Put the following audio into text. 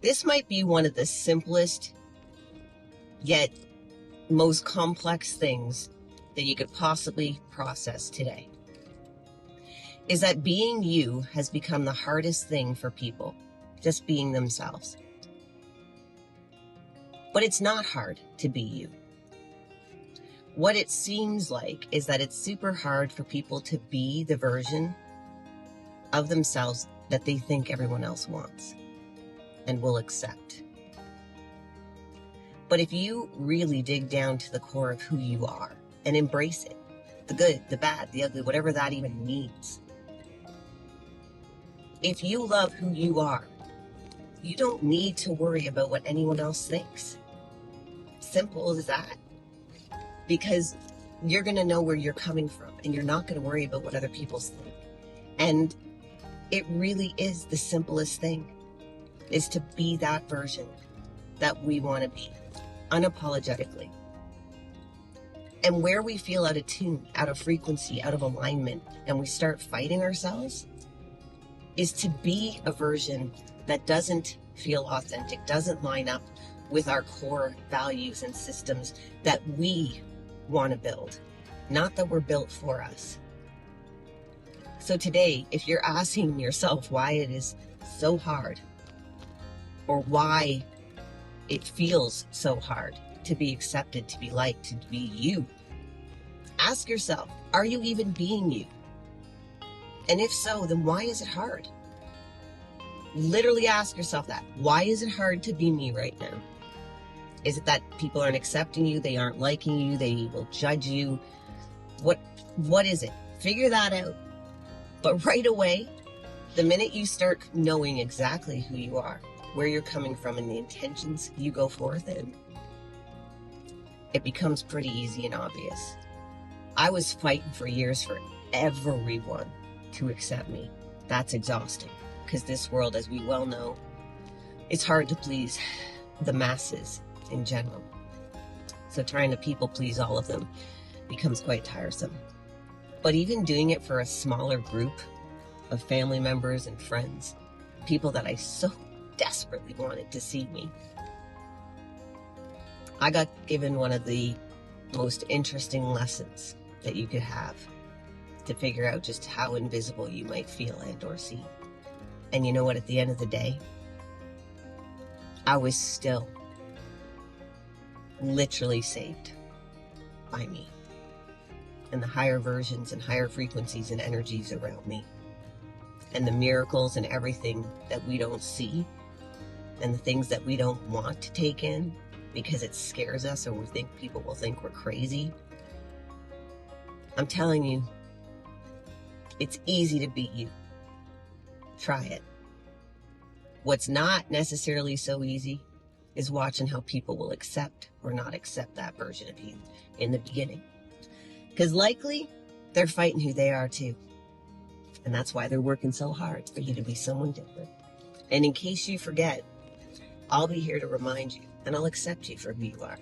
This might be one of the simplest yet most complex things that you could possibly process today. Is that being you has become the hardest thing for people, just being themselves. But it's not hard to be you. What it seems like is that it's super hard for people to be the version of themselves that they think everyone else wants and will accept. But if you really dig down to the core of who you are and embrace it, the good, the bad, the ugly, whatever that even means. If you love who you are, you don't need to worry about what anyone else thinks. Simple as that. Because you're going to know where you're coming from and you're not going to worry about what other people think. And it really is the simplest thing, is to be that version that we want to be, unapologetically. And where we feel out of tune, out of frequency, out of alignment, and we start fighting ourselves, is to be a version that doesn't feel authentic, doesn't line up with our core values and systems that we want to build, not that we're built for us. So today, if you're asking yourself why it is so hard, or why it feels so hard to be accepted, to be liked, to be you, ask yourself, are you even being you? And if so, then why is it hard? Literally ask yourself that. Why is it hard to be me right now? Is it that people aren't accepting you? They aren't liking you? They will judge you? What is it? Figure that out. But right away, the minute you start knowing exactly who you are, where you're coming from, and the intentions you go forth in, it becomes pretty easy and obvious. I was fighting for years for everyone to accept me. That's exhausting, because this world, as we well know, it's hard to please the masses in general. So trying to people please all of them becomes quite tiresome. But even doing it for a smaller group of family members and friends, people that I so desperately wanted to see me, I got given one of the most interesting lessons that you could have to figure out just how invisible you might feel and or see. And you know what, at the end of the day, I was still literally saved by me and the higher versions and higher frequencies and energies around me, and the miracles and everything that we don't see, and the things that we don't want to take in because it scares us, or we think people will think we're crazy. I'm telling you, it's easy to beat you. Try it. What's not necessarily so easy is watching how people will accept or not accept that version of you in the beginning. Because likely, they're fighting who they are too. And that's why they're working so hard for you to be someone different. And in case you forget, I'll be here to remind you, and I'll accept you for who you are.